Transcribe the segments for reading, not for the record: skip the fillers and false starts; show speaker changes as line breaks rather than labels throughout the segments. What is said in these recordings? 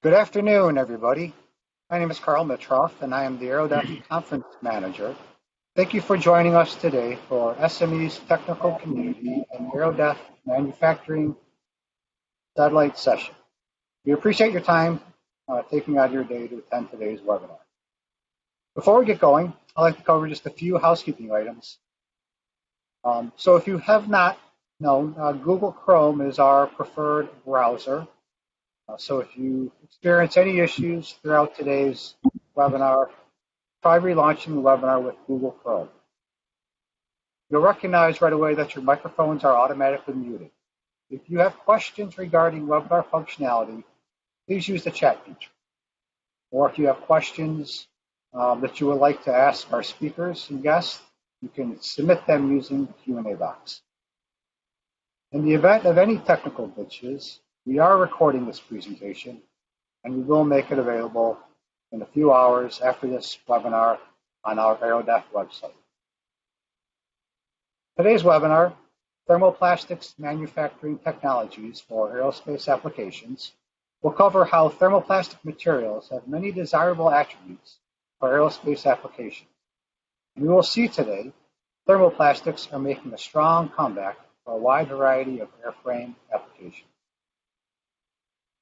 Good afternoon, everybody. My name is Carl Mitroff, and I am the Aerodef Conference Manager. Thank you for joining us today for SME's Technical Community and Aerodef Manufacturing Satellite Session. We appreciate your time taking out your day to attend today's webinar. Before we get going, I'd like to cover just a few housekeeping items. So if you have not known, Google Chrome is our preferred browser. So if you experience any issues throughout today's webinar, try relaunching the webinar with Google Chrome. You'll recognize right away that your microphones are automatically muted. If you have questions regarding webinar functionality, please use the chat feature. Or if you have questions that you would like to ask our speakers and guests, you can submit them using the Q&A box. In the event of any technical glitches, we are recording this presentation, and we will make it available in a few hours after this webinar on our Aerodef website. Today's webinar, Thermoplastics Manufacturing Technologies for Aerospace Applications, will cover how thermoplastic materials have many desirable attributes for aerospace applications. And we will see today, thermoplastics are making a strong comeback for a wide variety of airframe applications.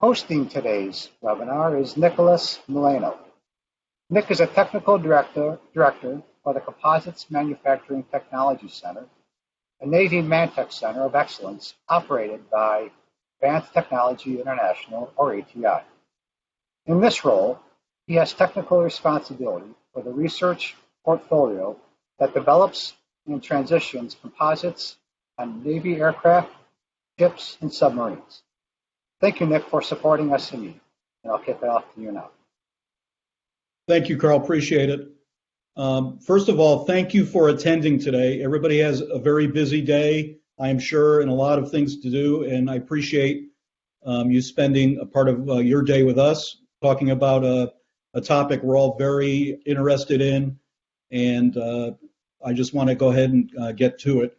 Hosting today's webinar is Nicholas Milano. Nick is a technical director for the Composites Manufacturing Technology Center, a Navy Mantech Center of Excellence operated by Advanced Technology International, or ATI. In this role, he has technical responsibility for the research portfolio that develops and transitions composites on Navy aircraft, ships, and submarines. Thank you, Nick, for supporting SME, and I'll kick it off to you now.
Thank you, Carl. Appreciate it. First of all, thank you for attending today. Everybody has a very busy day, I am sure, and a lot of things to do, and I appreciate you spending a part of your day with us, talking about a topic we're all very interested in, and I just want to go ahead and get to it.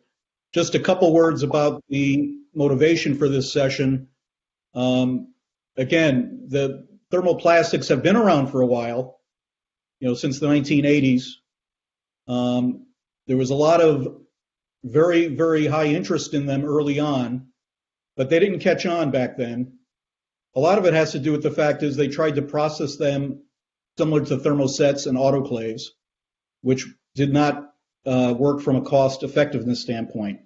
Just a couple words about the motivation for this session. Again, the thermoplastics have been around for a while, since the 1980s. There was a lot of very, very high interest in them early on, but they didn't catch on back then. A lot of it has to do with the fact is they tried to process them similar to thermosets and autoclaves, which did not work from a cost effectiveness standpoint.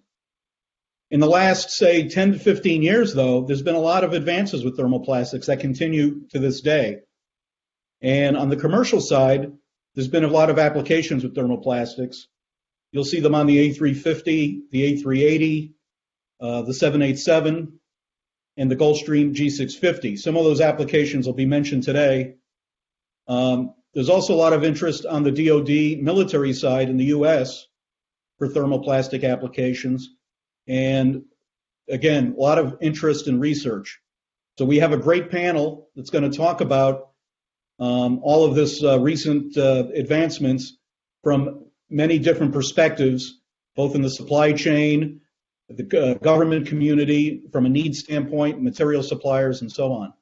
In the last, say, 10 to 15 years, though, there's been a lot of advances with thermoplastics that continue to this day. And on the commercial side, there's been a lot of applications with thermoplastics. You'll see them on the A350, the A380, the 787, and the Gulfstream G650. Some of those applications will be mentioned today. There's also a lot of interest on the DoD military side in the U.S. for thermoplastic applications. And again, a lot of interest in research. So we have a great panel that's going to talk about all of this recent advancements from many different perspectives, both in the supply chain, the government community, from a needs standpoint, material suppliers, and so on.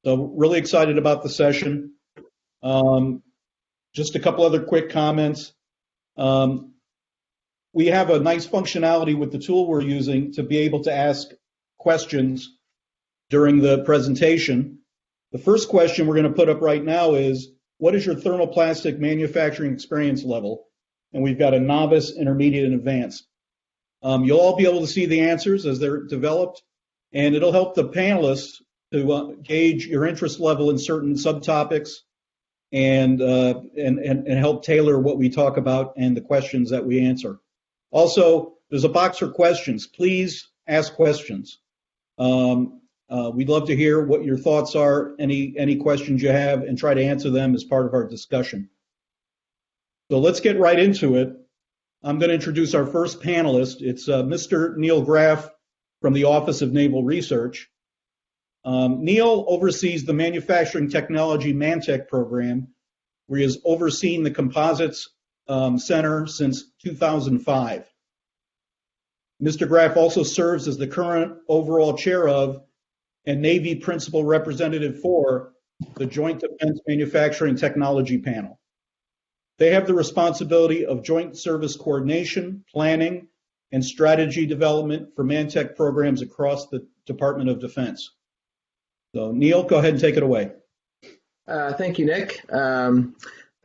So really excited about the session. Just a couple other quick comments. We have a nice functionality with the tool we're using to be able to ask questions during the presentation. The first question we're going to put up right now is, what is your thermoplastic manufacturing experience level? And we've got a novice, intermediate, and advanced. You'll all be able to see the answers as they're developed, and it'll help the panelists to gauge your interest level in certain subtopics and help tailor what we talk about and the questions that we answer. Also, there's a box for questions. Please ask questions. We'd love to hear what your thoughts are, any questions you have, and try to answer them as part of our discussion. So let's get right into it. I'm going to introduce our first panelist. It's Mr. Neil Graf from the Office of Naval Research. Neil oversees the Manufacturing Technology Mantech program, where he has overseen the Composites Center since 2005. Mr. Graf also serves as the current overall chair of and Navy Principal Representative for the Joint Defense Manufacturing Technology Panel. They have the responsibility of joint service coordination, planning, and strategy development for Mantech programs across the Department of Defense. So Neil, go ahead and take it away.
Thank you, Nick.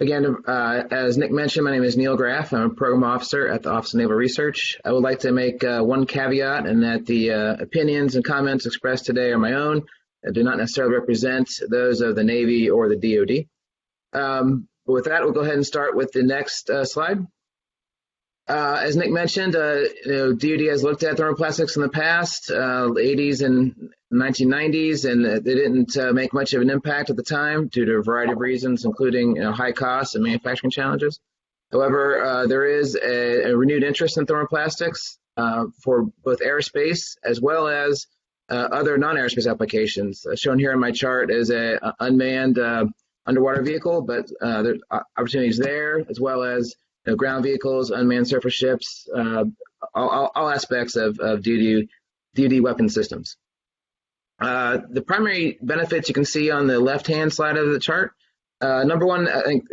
Again, as Nick mentioned, my name is Neil Graf. I'm a program officer at the Office of Naval Research. I would like to make one caveat, and that the opinions and comments expressed today are my own and do not necessarily represent those of the Navy or the DoD. With that, we'll go ahead and start with the next slide. As Nick mentioned, DoD has looked at thermoplastics in the past, the 80s and 1990s, and they didn't make much of an impact at the time due to a variety of reasons, including high costs and manufacturing challenges. However, there is a renewed interest in thermoplastics for both aerospace as well as other non-aerospace applications. Shown here on my chart is an unmanned underwater vehicle, but there's opportunities there, as well as ground vehicles, unmanned surface ships, all aspects of DoD weapon systems. The primary benefits you can see on the left-hand side of the chart. Number one, I think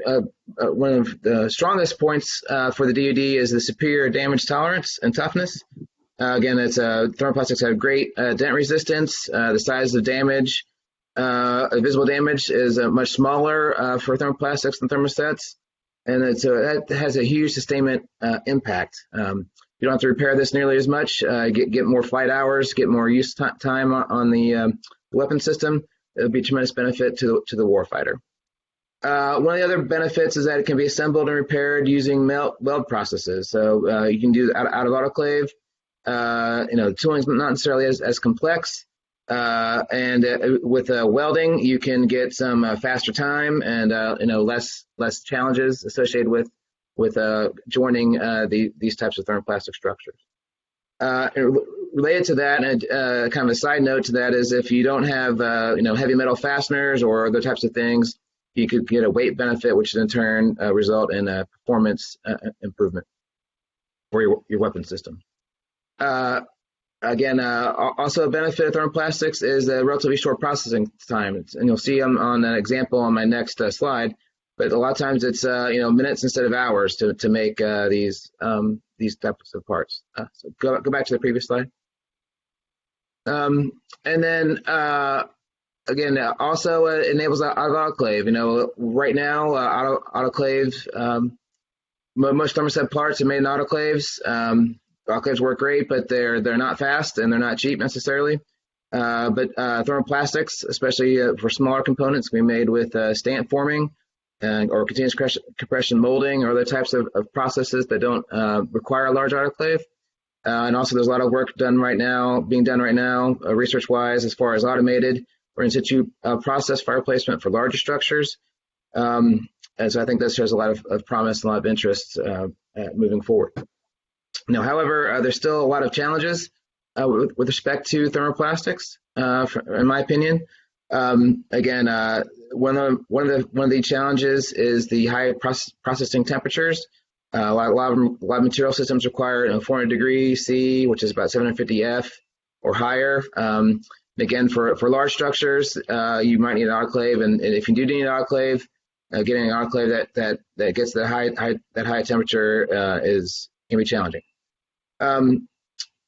one of the strongest points for the DoD is the superior damage tolerance and toughness. Again, thermoplastics have great dent resistance. The size of damage, visible damage, is much smaller for thermoplastics than thermosets. And that has a huge sustainment impact. You don't have to repair this nearly as much, get more flight hours, get more use time on the weapon system. It'll be a tremendous benefit to the warfighter. One of the other benefits is that it can be assembled and repaired using weld processes. So you can do it out of autoclave. The tooling is not necessarily as complex. And with welding, you can get some faster time and less challenges associated with joining these types of thermoplastic structures. Related to that, and kind of a side note to that, is if you don't have heavy metal fasteners or other types of things, you could get a weight benefit, which in turn result in a performance improvement for your weapon system. Again, also a benefit of thermoplastics is a relatively short processing time, and you'll see on an example on my next slide. But a lot of times it's minutes instead of hours to make these types of parts. So go back to the previous slide. And then again, also enables out of autoclave. Right now, autoclave, most thermoset parts are made in autoclaves. Autoclaves work great, but they're not fast and they're not cheap necessarily. But thermoplastics, especially for smaller components, can be made with stamp forming or continuous compression molding or other types of processes that don't require a large autoclave. And also, there's a lot of work being done right now, research-wise, as far as automated or in situ process fire placement for larger structures. And so I think this shows a lot of promise and a lot of interest moving forward. However, there's still a lot of challenges with respect to thermoplastics, in my opinion. Again, one of the challenges is the high processing temperatures. A lot of material systems require 400 degrees C, which is about 750 F or higher. Again, for large structures, you might need an autoclave, and if you do need an autoclave, getting an autoclave that gets that high temperature can be challenging.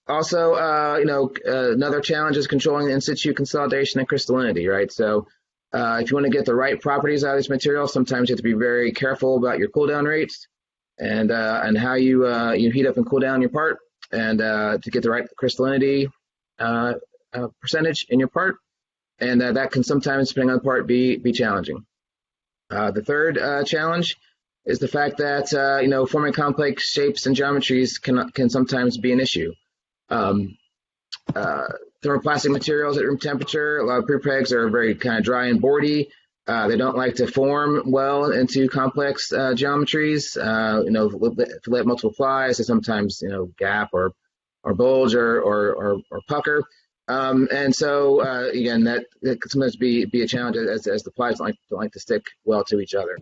Also, another challenge is controlling in situ consolidation and crystallinity, right? So if you want to get the right properties out of this material, sometimes you have to be very careful about your cool down rates and how you heat up and cool down your part, and to get the right crystallinity percentage in your part, and that can sometimes, depending on the part, be challenging. The third challenge is the fact that forming complex shapes and geometries can sometimes be an issue. Thermoplastic materials at room temperature, a lot of prepregs are very kind of dry and boardy. They don't like to form well into complex geometries. If you let multiple fly, so sometimes gap or bulge or pucker. And so again, that can sometimes be a challenge as the plies don't like to stick well to each other.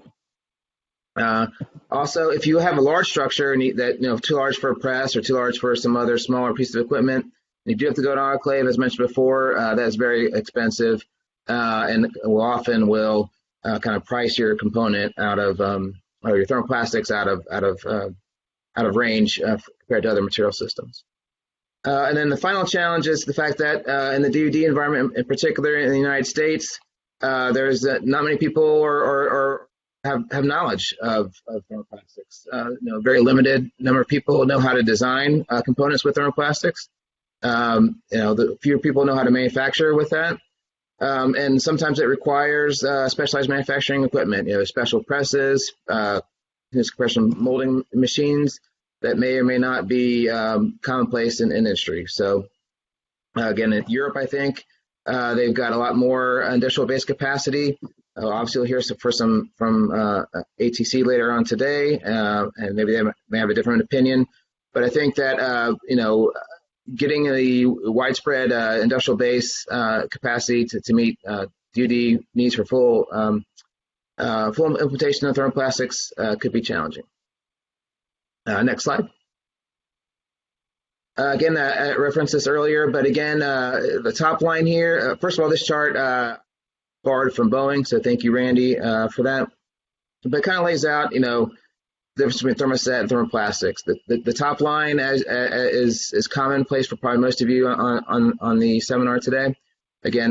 Also, if you have a large structure that too large for a press or too large for some other smaller piece of equipment, You do have to go to autoclave, as mentioned before. That's very expensive, and will kind of price your component out of or your thermoplastics out of range compared to other material systems. And then the final challenge is the fact that in the DoD environment, in particular in the United States, there's not many people or have knowledge of thermoplastics. Very limited number of people know how to design components with thermoplastics. The fewer people know how to manufacture with that. And sometimes it requires specialized manufacturing equipment, special presses, compression molding machines that may or may not be commonplace in industry. So again, in Europe, I think they've got a lot more industrial base capacity. Obviously, we'll hear from ATC later on today, and maybe they may have a different opinion. But I think that getting a widespread industrial base capacity to meet DoD needs for full implementation of thermoplastics could be challenging. Next slide. Again, I referenced this earlier, but again, the top line here, first of all, this chart borrowed from Boeing, so thank you, Randy, for that. But it kind of lays out, the difference between thermoset and thermoplastics. The top line is commonplace for probably most of you on the seminar today. Again,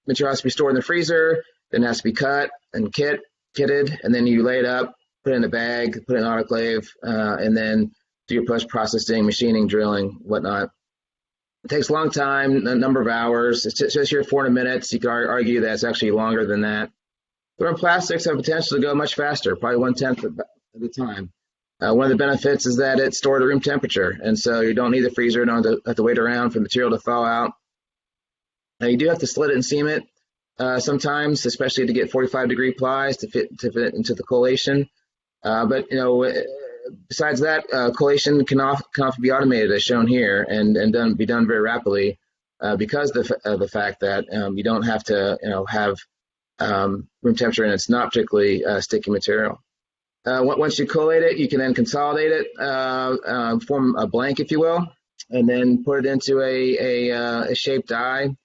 material has to be stored in the freezer, then it has to be cut and kitted, and then you lay it up, put it in a bag, put it in an autoclave, and then do your post-processing, machining, drilling, whatnot. It takes a long time, a number of hours. It says here 400 minutes. You could argue that it's actually longer than that. Thermoplastics have potential to go much faster, probably 1/10 of the time. One of the benefits is that it's stored at room temperature, and so you don't need the freezer, you don't have to wait around for the material to thaw out. Now, you do have to slit it and seam it sometimes, especially to get 45-degree plies to fit into the collation. But besides that, collation can often be automated, as shown here, and be done very rapidly because of the fact that you don't have to have room temperature, and it's not particularly sticky material. Once you collate it, you can then consolidate it, form a blank, if you will, and then put it into a shaped die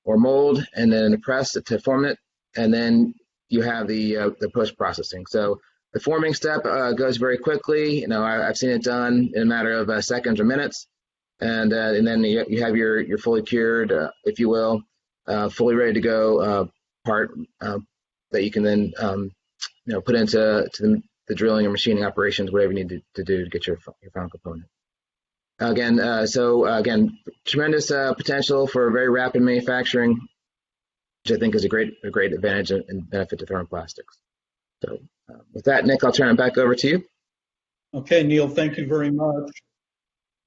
or mold, and then a press to form it, and then you have the post-processing. So the forming step goes very quickly. I've seen it done in a matter of seconds or minutes, and then you have your fully cured, if you will, fully ready to go part that you can then put into the drilling or machining operations, whatever you need to do to get your final component. Again, tremendous potential for very rapid manufacturing, which I think is a great advantage and benefit to thermoplastics. So with that, Nick, I'll turn it back over to you.
Okay, Neil, thank you very much.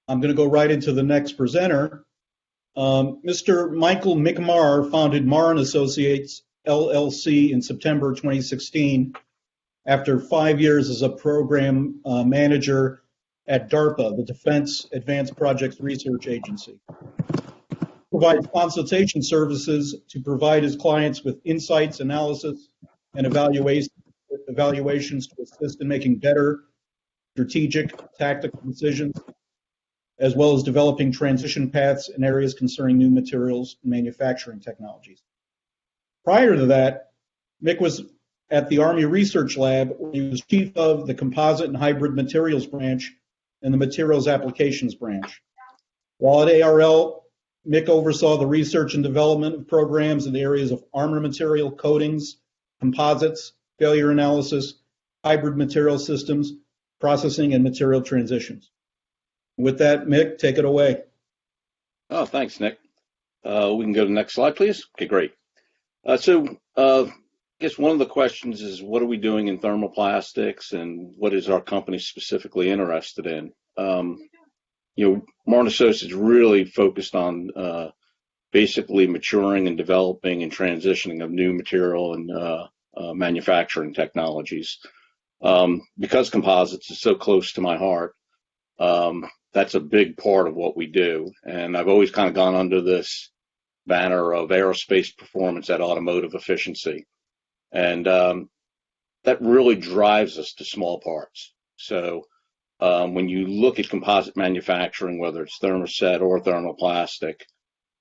I'm going to go right into the next presenter. Mr. Michael McMarr founded Marr & Associates, LLC in September 2016 after 5 years as a program manager at DARPA, the Defense Advanced Projects Research Agency. Provides consultation services to provide his clients with insights, analysis, and evaluations to assist in making better strategic, tactical decisions, as well as developing transition paths in areas concerning new materials and manufacturing technologies. Prior to that, Mick was at the Army Research Lab, where he was chief of the Composite and Hybrid Materials Branch and the Materials Applications Branch. While at ARL, Mick oversaw the research and development of programs in the areas of armor material coatings, composites, failure analysis, hybrid material systems, processing, and material transitions. With that, Mick, take it away.
Oh, thanks, Nick. We can go to the next slide, please. Okay, great. I guess one of the questions is, what are we doing in thermoplastics, and what is our company specifically interested in? Marr & Associates really focused on basically maturing and developing and transitioning of new material and manufacturing technologies. Because composites is so close to my heart, that's a big part of what we do. And I've always kind of gone under this banner of aerospace performance at automotive efficiency. And that really drives us to small parts. So when you look at composite manufacturing, whether it's thermoset or thermoplastic,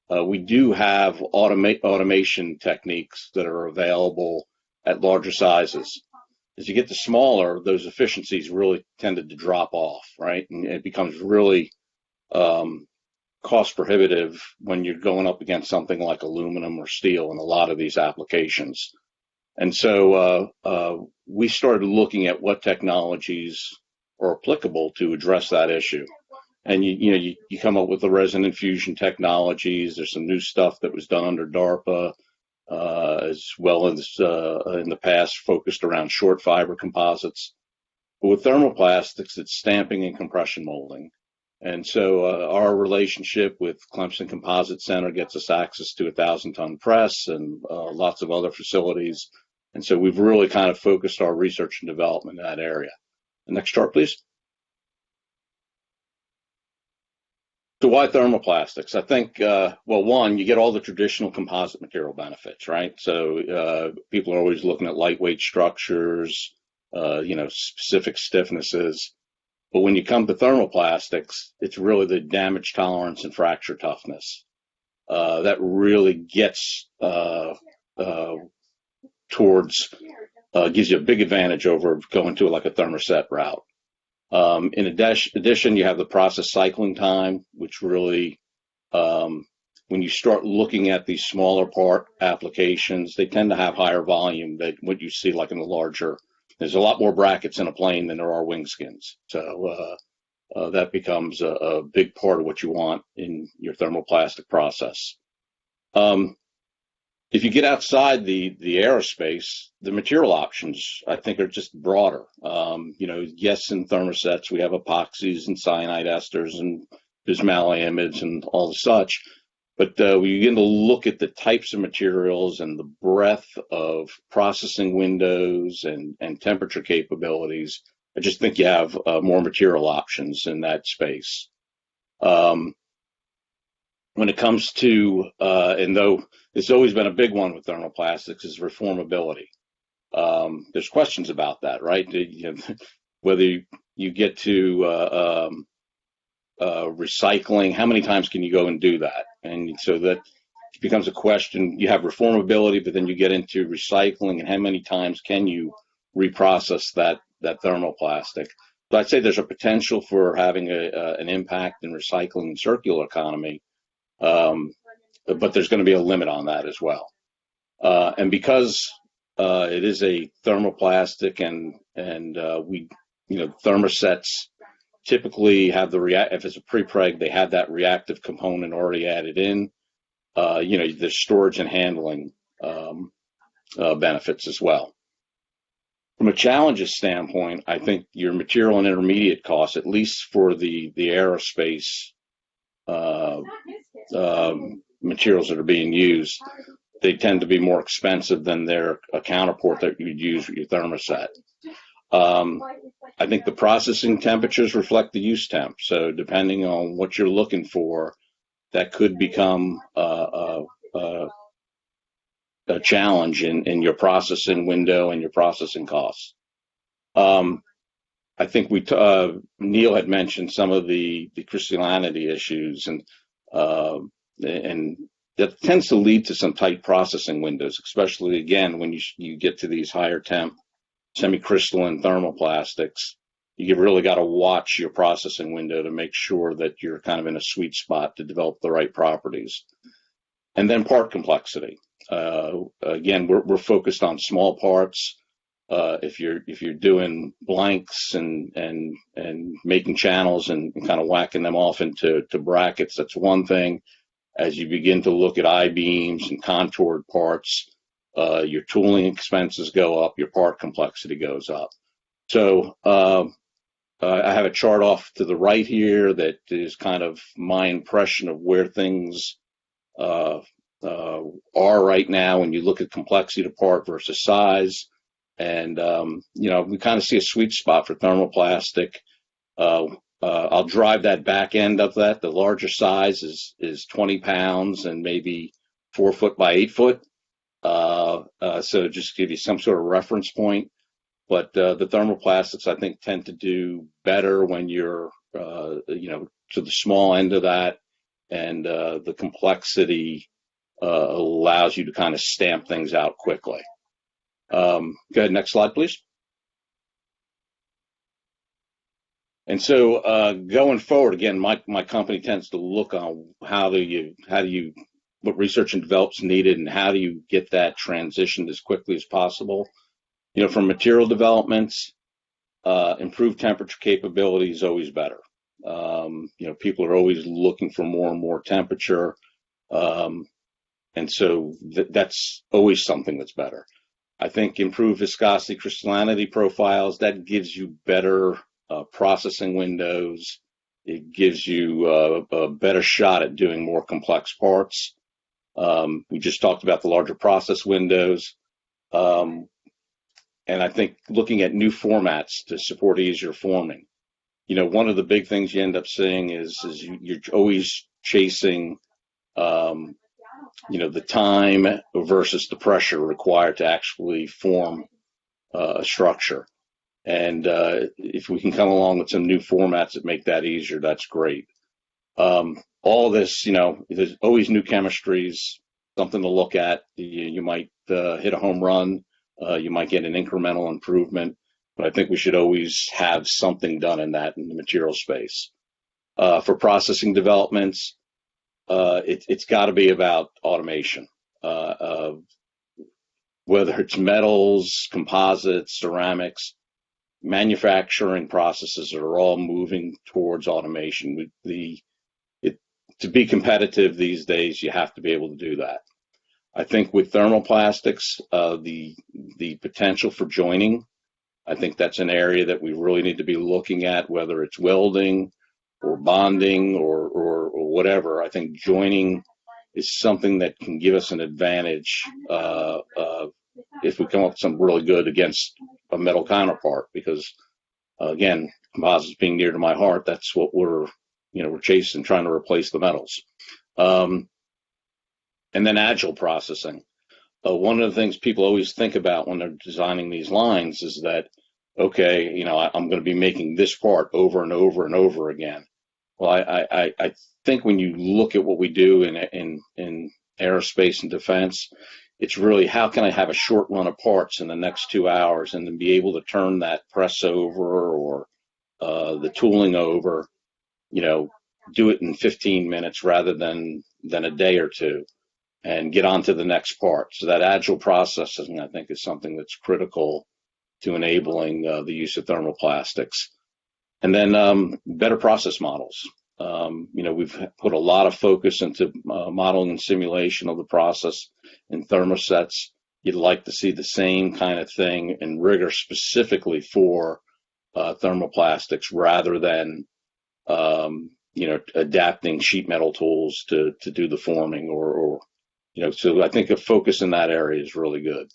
we do have automation techniques that are available at larger sizes. As you get to smaller, those efficiencies really tended to drop off, right? And it becomes really cost prohibitive when you're going up against something like aluminum or steel in a lot of these applications. And so we started looking at what technologies are applicable to address that issue. And you come up with the resin infusion technologies. There's some new stuff that was done under DARPA, as well as in the past focused around short fiber composites. But with thermoplastics, it's stamping and compression molding. And so our relationship with Clemson Composite Center gets us access to a 1,000-ton press and lots of other facilities. And so we've really kind of focused our research and development in that area. The next chart, please. So why thermoplastics? I think, well, one, you get all the traditional composite material benefits, right? So people are always looking at lightweight structures, specific stiffnesses. But when you come to thermoplastics, it's really the damage tolerance and fracture toughness that really gets gives you a big advantage over going to like a thermoset route. In addition, you have the process cycling time, which really, when you start looking at these smaller part applications, they tend to have higher volume than what you see like in the larger. There's a lot more brackets in a plane than there are wing skins. So that becomes a big part of what you want in your thermoplastic process. If you get outside the aerospace, the material options, I think, are just broader. Yes, in thermosets, we have epoxies and cyanide esters and bismalamides and all the such. But when you begin to look at the types of materials and the breadth of processing windows and temperature capabilities, I just think you have more material options in that space. When it comes to, and though it's always been a big one with thermoplastics, is reformability. There's questions about that, right? Whether you get to recycling, how many times can you go and do that? And so that becomes a question. You have reformability, but then you get into recycling, and how many times can you reprocess that thermoplastic? So I'd say there's a potential for having an impact in recycling and circular economy. But there's going to be a limit on that as well. And because it is a thermoplastic and we, thermosets typically have if it's a pre-preg, they have that reactive component already added in. There's storage and handling benefits as well. From a challenges standpoint, I think your material and intermediate costs, at least for the aerospace materials that are being used, they tend to be more expensive than their counterpart that you'd use with your thermoset. I think the processing temperatures reflect the use temp. So depending on what you're looking for, that could become a challenge in your processing window and your processing costs. I think Neil had mentioned some of the crystallinity issues, and that tends to lead to some tight processing windows, especially again when you get to these higher temp semi-crystalline thermoplastics. You really got to watch your processing window to make sure that you're kind of in a sweet spot to develop the right properties. And then part complexity. Again, we're focused on small parts. If you're doing blanks and making channels and kind of whacking them off into brackets, that's one thing. As you begin to look at I-beams and contoured parts, your tooling expenses go up, your part complexity goes up. So I have a chart off to the right here that is kind of my impression of where things are right now when you look at complexity of part versus size. And, we kind of see a sweet spot for thermoplastic. I'll drive that back end of that. The larger size is 20 pounds and maybe 4 foot by 8 foot. So just give you some sort of reference point. But the thermoplastics, I think, tend to do better when you're, to the small end of that, and the complexity allows you to kind of stamp things out quickly. Go ahead, next slide, please. And so going forward, again, my company tends to look on what research and development's needed, and how do you get that transitioned as quickly as possible. From material developments, improved temperature capability is always better. People are always looking for more and more temperature. And so that's always something that's better. I think improved viscosity crystallinity profiles, that gives you better processing windows. It gives you a better shot at doing more complex parts. We just talked about the larger process windows. And I think looking at new formats to support easier forming. One of the big things you end up seeing is you're always chasing the time versus the pressure required to actually form a structure. And if we can come along with some new formats that make that easier, that's great. All this, there's always new chemistries, something to look at. You might hit a home run, you might get an incremental improvement, but I think we should always have something done in the material space. For processing developments, it's got to be about automation, whether it's metals, composites, ceramics. Manufacturing processes are all moving towards automation. To be competitive these days, you have to be able to do that. I think with thermoplastics, the potential for joining, I think that's an area that we really need to be looking at, whether it's welding or bonding or whatever. I think joining is something that can give us an advantage if we come up with something really good against a metal counterpart, because again, composites being near to my heart, that's what we're chasing, trying to replace the metals. And then agile processing. One of the things people always think about when they're designing these lines is that, okay, I'm going to be making this part over and over and over again. Well, I think when you look at what we do in aerospace and defense, it's really how can I have a short run of parts in the next 2 hours and then be able to turn that press over or the tooling over, do it in 15 minutes rather than a day or two, and get on to the next part. So that agile processing, I think, is something that's critical to enabling the use of thermoplastics. And then better process models. We've put a lot of focus into modeling and simulation of the process in thermosets. You'd like to see the same kind of thing and rigor specifically for thermoplastics rather than adapting sheet metal tools to do the forming or so I think a focus in that area is really good.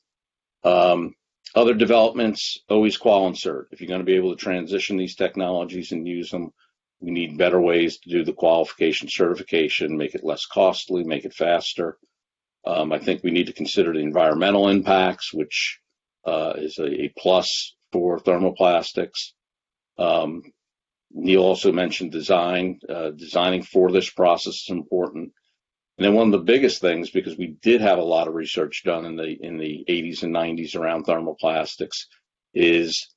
Other developments, always qual and cert. If you're going to be able to transition these technologies and use them, we need better ways to do the qualification certification, make it less costly, make it faster. I think we need to consider the environmental impacts, which is a plus for thermoplastics. Neil also mentioned design. Designing for this process is important. And then one of the biggest things, because we did have a lot of research done in the 80s and 90s around thermoplastics, is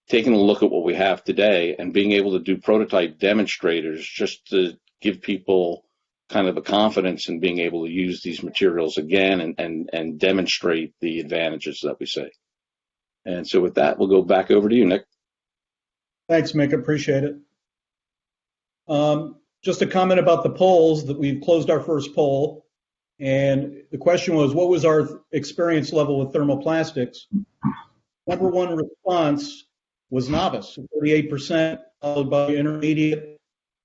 taking a look at what we have today and being able to do prototype demonstrators just to give people kind of the confidence in being able to use these materials again and demonstrate the advantages that we see. And so with that, we'll go back over to you, Nick.
Thanks, Mick. Appreciate it. Just a comment about the polls, that we've closed our first poll. And the question was, what was our experience level with thermoplastics? Number one response was novice, 38%, followed by intermediate,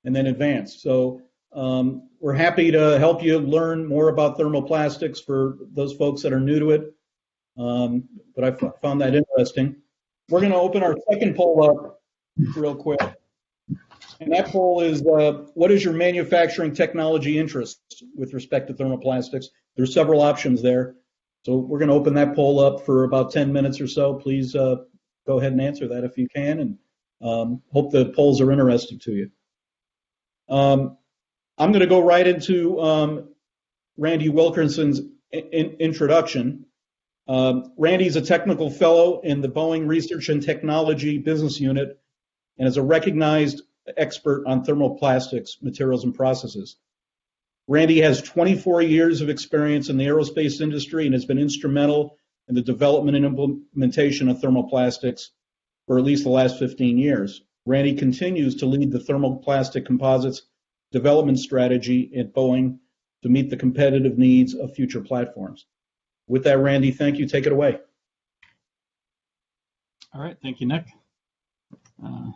and then advanced. So we're happy to help you learn more about thermoplastics for those folks that are new to it. But I found that interesting. We're going to open our second poll up real quick. And that poll is, what is your manufacturing technology interest with respect to thermoplastics? There's several options there. So we're going to open that poll up for about 10 minutes or so. Please go ahead and answer that if you can, and hope the polls are interesting to you. I'm going to go right into Randy Wilkinson's introduction. Randy's a technical fellow in the Boeing Research and Technology Business Unit and is a recognized expert on thermoplastics, materials, and processes. Randy has 24 years of experience in the aerospace industry and has been instrumental in the development and implementation of thermoplastics for at least the last 15 years. Randy continues to lead the thermoplastic composites development strategy at Boeing to meet the competitive needs of future platforms. With that, Randy, thank you. Take it away.
All right, thank you, Nick.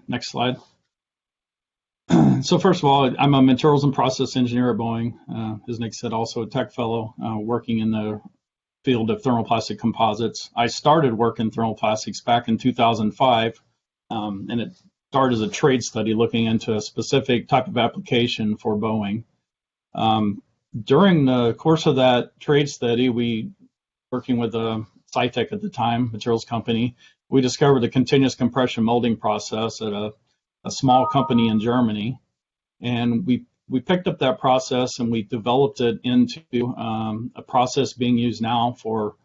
Next slide. So first of all, I'm a materials and process engineer at Boeing. As Nick said, also a tech fellow working in the field of thermoplastic composites. I started work in thermoplastics back in 2005, and it started as a trade study looking into a specific type of application for Boeing. During the course of that trade study, we, working with Cytec at the time, materials company, we discovered the continuous compression molding process at a small company in Germany. And we picked up that process and we developed it into a process being used now for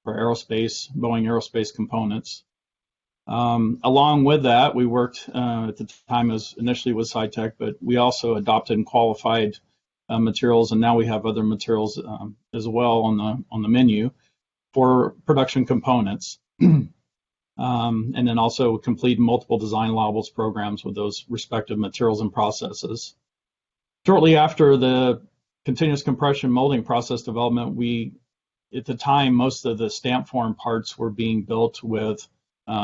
aerospace, Boeing aerospace components. Along with that, we worked at the time as initially with Cytec, but we also adopted and qualified materials, and now we have other materials as well on the menu for production components. And then also complete multiple design allowables programs with those respective materials and processes. Shortly after the continuous compression molding process development, at the time, most of the stamp form parts were being built with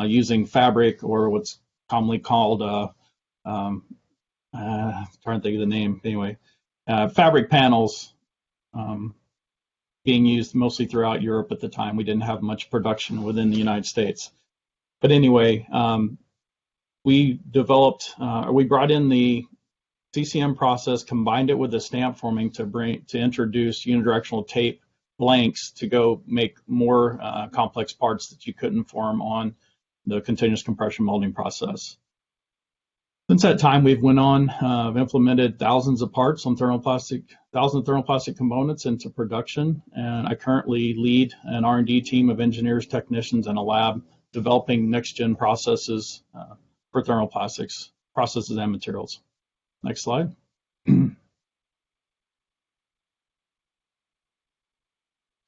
using fabric, or what's commonly called, trying to think of the name, anyway, fabric panels being used mostly throughout Europe at the time. We didn't have much production within the United States. But anyway, we brought in the CCM process, combined it with the stamp forming to introduce unidirectional tape blanks to go make more complex parts that you couldn't form on the continuous compression molding process. Since that time, we've went on, implemented thousands of parts on thousands of thermoplastic components into production, and I currently lead an R&D team of engineers, technicians, and a lab developing next-gen processes for thermoplastics, processes and materials. Next slide.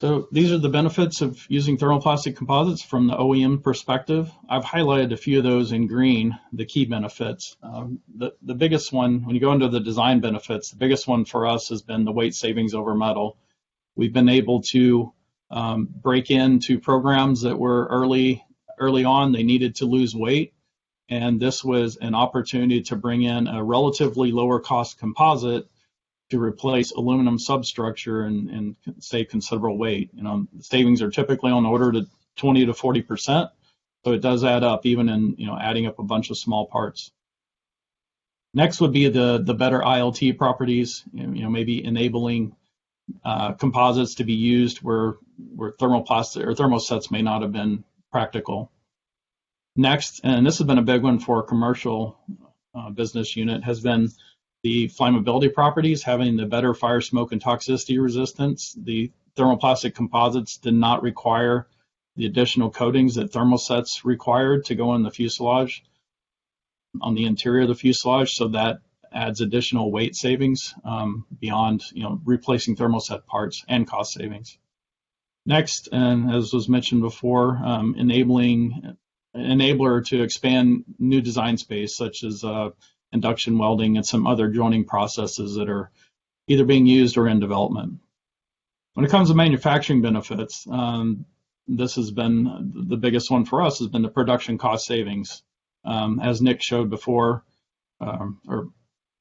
So these are the benefits of using thermoplastic composites from the OEM perspective. I've highlighted a few of those in green, the key benefits. The biggest one, when you go into the design benefits, the biggest one for us has been the weight savings over metal. We've been able to break into programs that were early on, they needed to lose weight. And this was an opportunity to bring in a relatively lower cost composite to replace aluminum substructure and save considerable weight. You know, savings are typically on the order to 20 to 40%. So it does add up, even in, adding up a bunch of small parts. Next would be the better ILT properties, maybe enabling composites to be used where thermoplastic or thermosets may not have been practical. Next, and this has been a big one for a commercial business unit, has been the flammability properties, having the better fire, smoke, and toxicity resistance. The thermoplastic composites did not require the additional coatings that thermosets required to go in the fuselage, on the interior of the fuselage, so that adds additional weight savings beyond replacing thermoset parts and cost savings. Next, and as was mentioned before, enabler to expand new design space, such as induction welding and some other joining processes that are either being used or in development. When it comes to manufacturing benefits, this has been the biggest one for us, has been the production cost savings. As Nick showed before,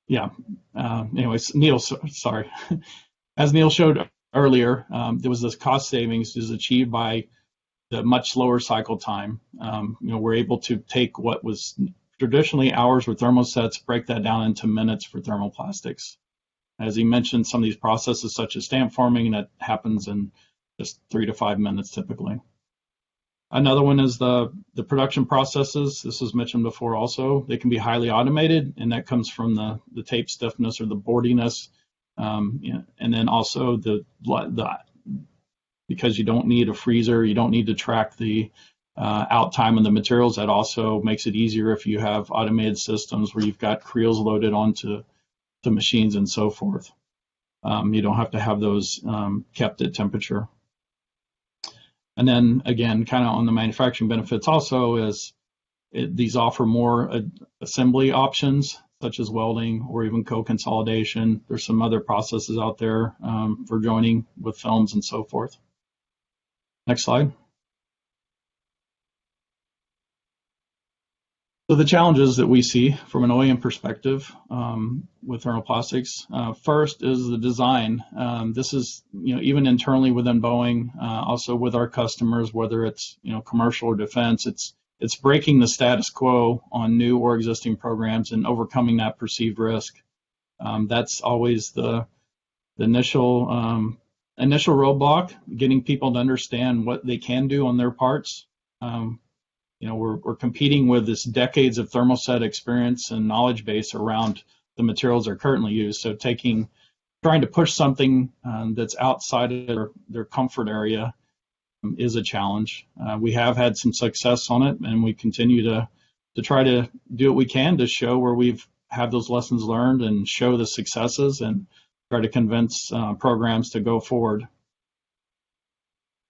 anyways, Neil, sorry. As Neil showed earlier, there was this cost savings is achieved by the much slower cycle time. We're able to take what was traditionally hours with thermosets, break that down into minutes for thermoplastics. As he mentioned, some of these processes, such as stamp forming, that happens in just 3 to 5 minutes typically. Another one is the production processes. This was mentioned before also. They can be highly automated, and that comes from the tape stiffness or the boardiness. And then also because you don't need a freezer, you don't need to track the out time of the materials. That also makes it easier if you have automated systems where you've got creels loaded onto machines and so forth. You don't have to have those kept at temperature. And then again, kind of on the manufacturing benefits also is these offer more assembly options, such as welding or even co-consolidation. There's some other processes out there for joining with films and so forth. Next slide. So the challenges that we see from an OEM perspective with thermoplastics, first is the design. This is, even internally within Boeing, also with our customers, whether it's, commercial or defense, it's breaking the status quo on new or existing programs and overcoming that perceived risk. That's always the initial roadblock, getting people to understand what they can do on their parts. We're competing with this decades of thermoset experience and knowledge base around the materials that are currently used. So trying to push something that's outside of their comfort area is a challenge. We have had some success on it, and we continue to try to do what we can to show where we've had those lessons learned and show the successes and try to convince programs to go forward.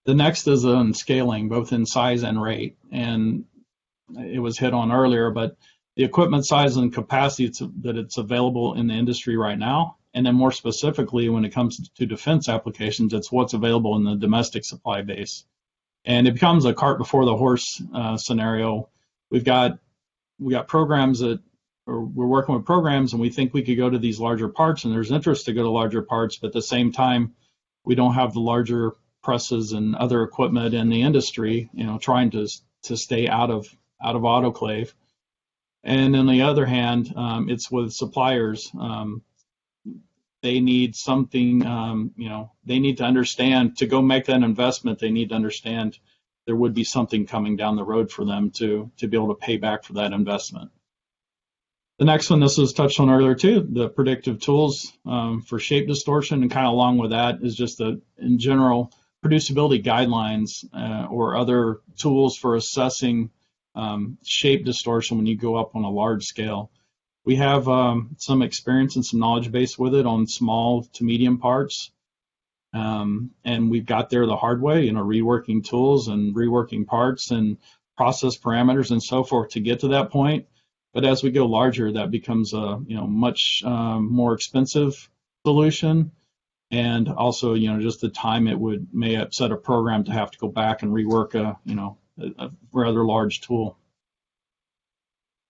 The next is on scaling, both in size and rate. And it was hit on earlier, but the equipment size and capacity that it's available in the industry right now, and then more specifically when it comes to defense applications, it's what's available in the domestic supply base. And it becomes a cart before the horse scenario. We got programs we're working with programs, and we think we could go to these larger parts, and there's interest to go to larger parts, but at the same time, we don't have the larger presses and other equipment in the industry, trying to stay out of autoclave. And on the other hand, it's with suppliers. They need something, they need to understand to go make that investment. They need to understand there would be something coming down the road for them to be able to pay back for that investment. The next one, this was touched on earlier too, the predictive tools for shape distortion, and kind of along with that is just in general, producibility guidelines or other tools for assessing shape distortion when you go up on a large scale. We have some experience and some knowledge base with it on small to medium parts, and we've got there the hard way, reworking tools and reworking parts and process parameters and so forth to get to that point. But as we go larger, that becomes a much more expensive solution. And also, just the time it may upset a program to have to go back and rework a rather large tool.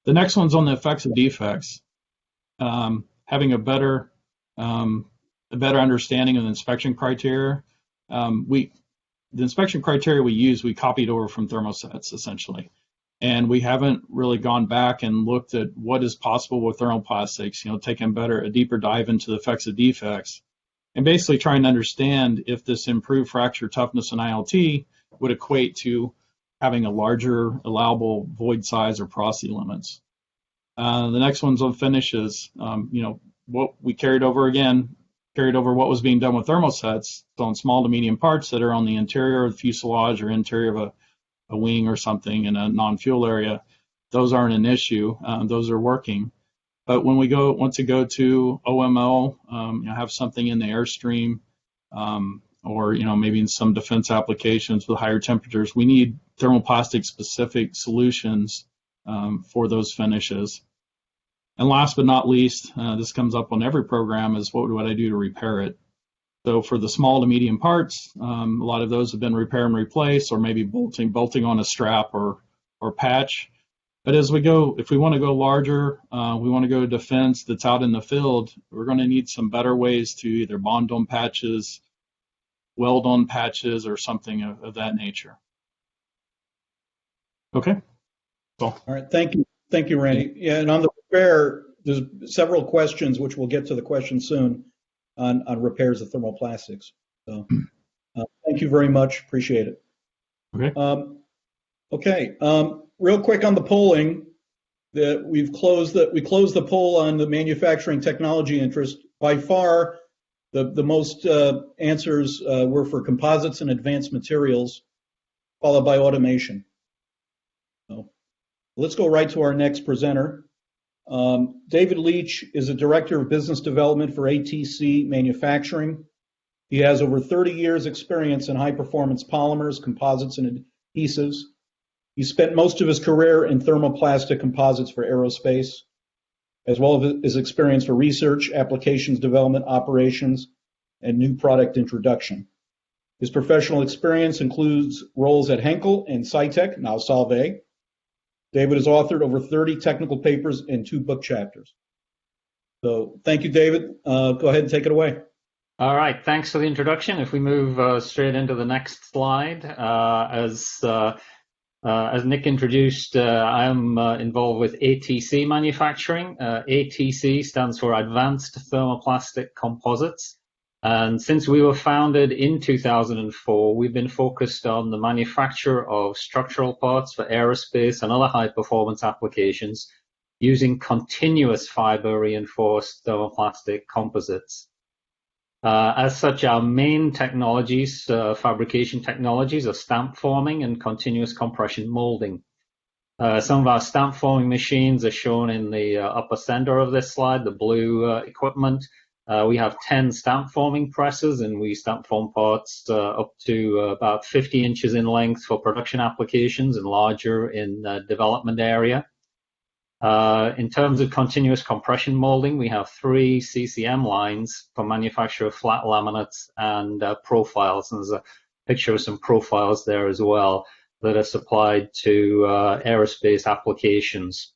The next one's on the effects of defects. Having a better understanding of the inspection criteria. The inspection criteria we copied over from Thermosets essentially. And we haven't really gone back and looked at what is possible with thermoplastics, taking a deeper dive into the effects of defects. And basically trying to understand if this improved fracture toughness in ILT would equate to having a larger allowable void size or porosity limits. The next one's on finishes. What we carried over what was being done with Thermosets, so on small to medium parts that are on the interior of the fuselage or interior of a wing or something in a non-fuel area. Those aren't an issue. Those are working. But when once we go to OMO, have something in the airstream, or maybe in some defense applications with higher temperatures, we need thermoplastic specific solutions for those finishes. And last but not least, this comes up on every program, is what would I do to repair it? So for the small to medium parts, a lot of those have been repair and replace, or maybe bolting on a strap or patch. But as we go, if we want to go larger, we want to go to defense that's out in the field, we're going to need some better ways to either bond on patches, weld on patches, or something of that nature. Okay.
All right. Thank you, Randy. Yeah, and on the repair, there's several questions, which we'll get to the question soon, on repairs of thermoplastics. So Thank you very much. Appreciate it.
Okay.
Real quick on the polling, we closed the poll on the manufacturing technology interest. By far, the most answers were for composites and advanced materials, followed by automation. So let's go right to our next presenter. David Leach is a director of business development for ATC Manufacturing. He has over 30 years experience in high performance polymers, composites, and adhesives. He spent most of his career in thermoplastic composites for aerospace, as well as his experience for research, applications development, operations, and new product introduction. His professional experience includes roles at Henkel and Cytec, now Solvay. David has authored over 30 technical papers and 2 book chapters. So thank you, David. Go ahead and take it away.
All right, thanks for the introduction. If we move straight into the next slide, as Nick introduced, I'm involved with ATC Manufacturing. ATC stands for Advanced Thermoplastic Composites. And since we were founded in 2004, we've been focused on the manufacture of structural parts for aerospace and other high-performance applications using continuous fiber-reinforced thermoplastic composites. As such, our main technologies, fabrication technologies, are stamp forming and continuous compression molding. Some of our stamp forming machines are shown in the upper center of this slide, the blue equipment. We have 10 stamp forming presses, and we stamp form parts up to about 50 inches in length for production applications and larger in the development area. In terms of continuous compression molding, we have 3 CCM lines for manufacture of flat laminates and profiles. And there's a picture of some profiles there as well that are supplied to aerospace applications.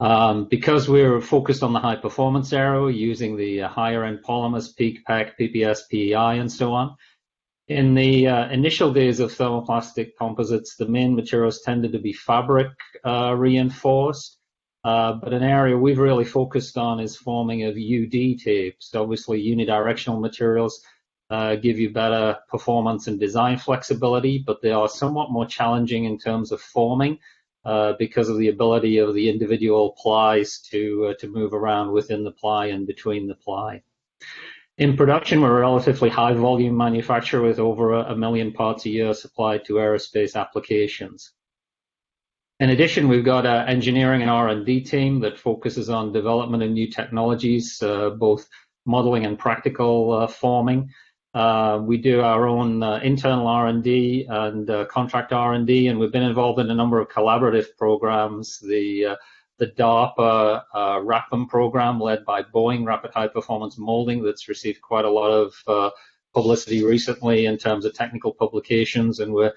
Because we're focused on the high performance area using the higher end polymers, PEEK, PEC, PPS, PEI, and so on. In the initial days of thermoplastic composites, the main materials tended to be fabric reinforced, but an area we've really focused on is forming of UD tapes. Obviously, unidirectional materials give you better performance and design flexibility, but they are somewhat more challenging in terms of forming because of the ability of the individual plies to move around within the ply and between the ply. In production, we're a relatively high volume manufacturer with over 1 million parts a year supplied to aerospace applications. In addition, we've got an engineering and R&D team that focuses on development of new technologies, both modeling and practical forming. We do our own internal R&D and contract R&D, and we've been involved in a number of collaborative programs. The DARPA RAPM program led by Boeing, Rapid High Performance Molding, that's received quite a lot of publicity recently in terms of technical publications, and we're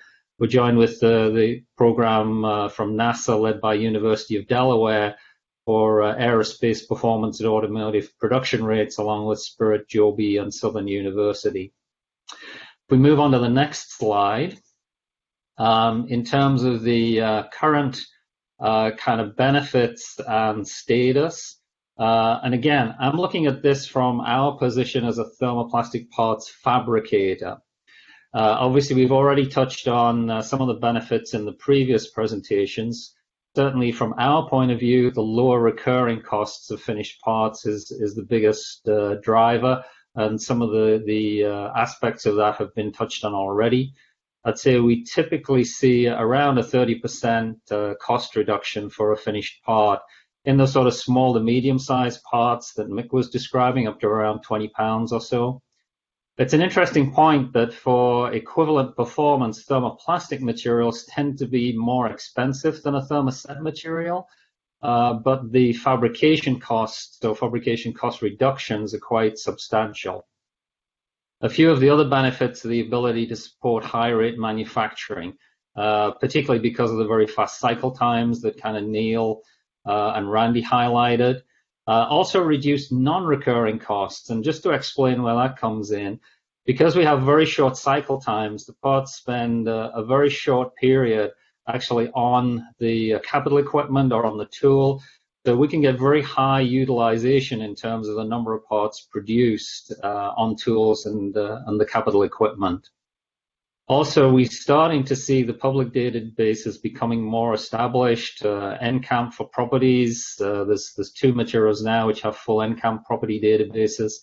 joined with the program from NASA led by University of Delaware for aerospace performance at automotive production rates, along with Spirit, Joby, and Southern University. If we move on to the next slide, in terms of the current kind of benefits and status. And again, I'm looking at this from our position as a thermoplastic parts fabricator. Obviously, we've already touched on some of the benefits in the previous presentations. Certainly from our point of view, the lower recurring costs of finished parts is the biggest driver, and some of the aspects of that have been touched on already. I'd say we typically see around a 30% cost reduction for a finished part in the sort of small to medium-sized parts that Mick was describing, up to around 20 pounds or so. It's an interesting point that for equivalent performance, thermoplastic materials tend to be more expensive than a thermoset material, but the fabrication costs, so fabrication cost reductions, are quite substantial. A few of the other benefits are the ability to support high rate manufacturing, particularly because of the very fast cycle times that kind of Neil and Randy highlighted. Also reduced non-recurring costs. And just to explain where that comes in, because we have very short cycle times, the parts spend a very short period actually on the capital equipment or on the tool So we can get very high utilization in terms of the number of parts produced on tools and the capital equipment. Also, we're starting to see the public databases becoming more established. NCAMP for properties, there's two materials now which have full NCAMP property databases,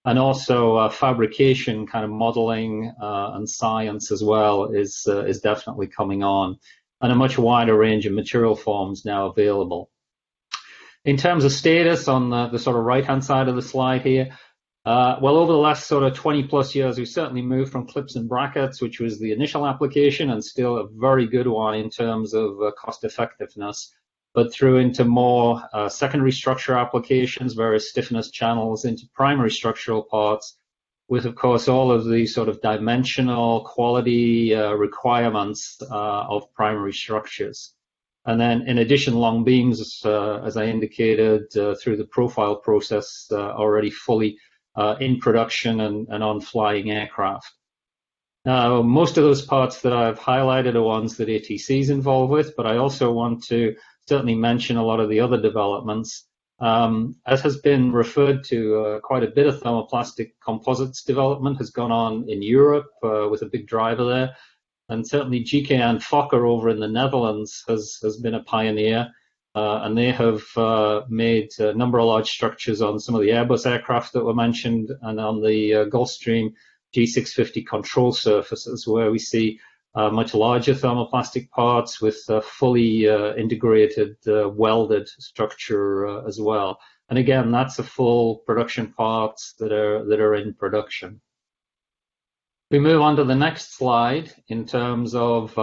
and also fabrication kind of modeling and science as well is definitely coming on, and a much wider range of material forms now available. In terms of status on the sort of right-hand side of the slide here, well, over the last sort of 20 plus years, we've certainly moved from clips and brackets, which was the initial application and still a very good one in terms of cost effectiveness, but through into more secondary structure applications, various stiffness channels, into primary structural parts, with, of course, all of the sort of dimensional quality requirements of primary structures. And then, in addition, long beams, as I indicated, through the profile process, already fully in production and on flying aircraft. Now, most of those parts that I've highlighted are ones that ATC is involved with, but I also want to certainly mention a lot of the other developments. As has been referred to, quite a bit of thermoplastic composites development has gone on in Europe with a big driver there. And certainly GK and Fokker over in the Netherlands has been a pioneer. And they have made a number of large structures on some of the Airbus aircraft that were mentioned, and on the Gulfstream G650 control surfaces, where we see much larger thermoplastic parts with fully integrated welded structure as well. And again, that's a full production parts that are in production. We move on to the next slide in terms of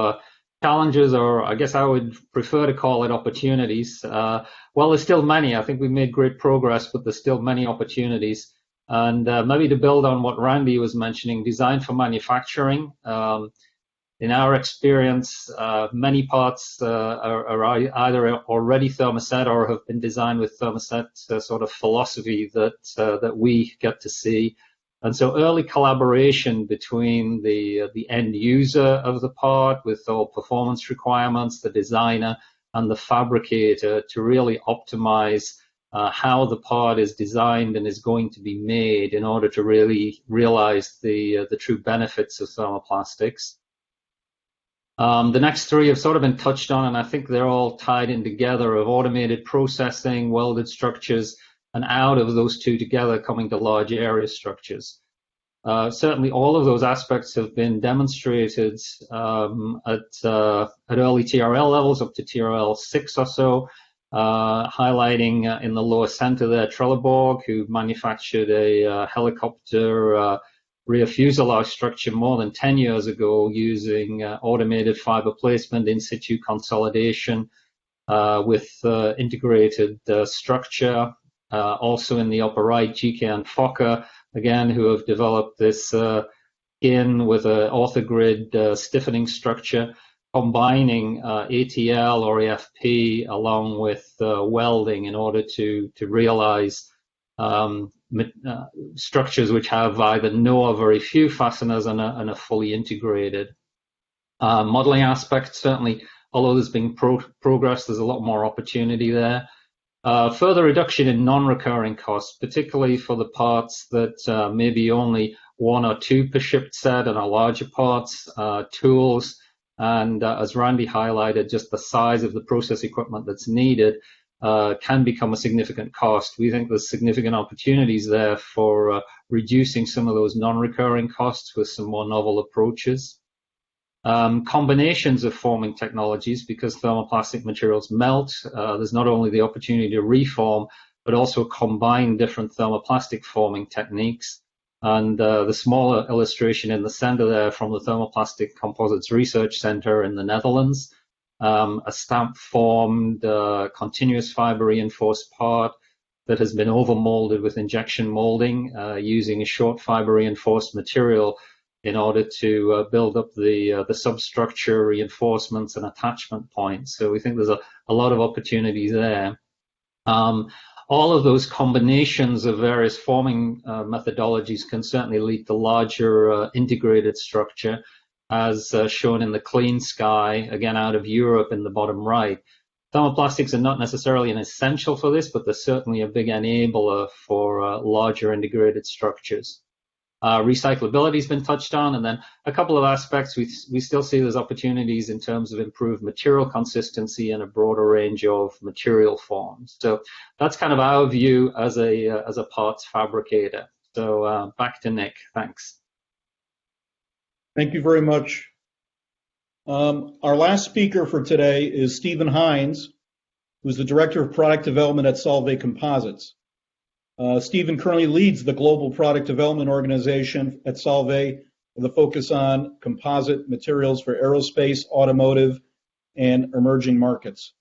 challenges, or I guess I would prefer to call it opportunities. Well, there's still many. I think we've made great progress, but there's still many opportunities. And maybe to build on what Randy was mentioning, design for manufacturing. In our experience, many parts are either already thermoset or have been designed with thermoset sort of philosophy that we get to see. And so early collaboration between the end user of the part with all performance requirements, the designer, and the fabricator to really optimize how the part is designed and is going to be made in order to really realize the true benefits of thermoplastics. The next three have sort of been touched on, and I think they're all tied in together, of automated processing, welded structures, and out of those two together coming to large area structures. Certainly all of those aspects have been demonstrated at early TRL levels, up to TRL 6 or so, highlighting in the lower center there Trelleborg, who manufactured a helicopter rear fuselage structure more than 10 years ago using automated fiber placement, in situ consolidation with integrated structure. Also in the upper right, GK and Fokker, again, who have developed this skin with an orthogrid stiffening structure, combining ATL or AFP along with welding in order to realize structures which have either no or very few fasteners and are fully integrated. Modeling aspects, certainly, although there's been progress, there's a lot more opportunity there. Further reduction in non-recurring costs, particularly for the parts that maybe only one or two per shipped set and are larger parts, tools, and as Randy highlighted, just the size of the process equipment that's needed can become a significant cost. We think there's significant opportunities there for reducing some of those non-recurring costs with some more novel approaches. Combinations of forming technologies, because thermoplastic materials melt, there's not only the opportunity to reform, but also combine different thermoplastic forming techniques. And the smaller illustration in the center there from the Thermoplastic Composites Research Center in the Netherlands, a stamp formed continuous fiber reinforced part that has been overmolded with injection molding using a short fiber reinforced material in order to build up the substructure, reinforcements, and attachment points. So we think there's a lot of opportunities there. All of those combinations of various forming methodologies can certainly lead to larger integrated structure, as shown in the clean sky, again out of Europe in the bottom right. Thermoplastics are not necessarily an essential for this, but they're certainly a big enabler for larger integrated structures. Recyclability has been touched on, and then a couple of aspects we still see there's opportunities in terms of improved material consistency and a broader range of material forms. So that's kind of our view as a parts fabricator. So back to Nick. Thanks.
Thank you very much. Our last speaker for today is Stephen Hines, who's the Director of Product Development at Solvay Composites. Stephen currently leads the global product development organization at Solvay with a focus on composite materials for aerospace, automotive, and emerging markets.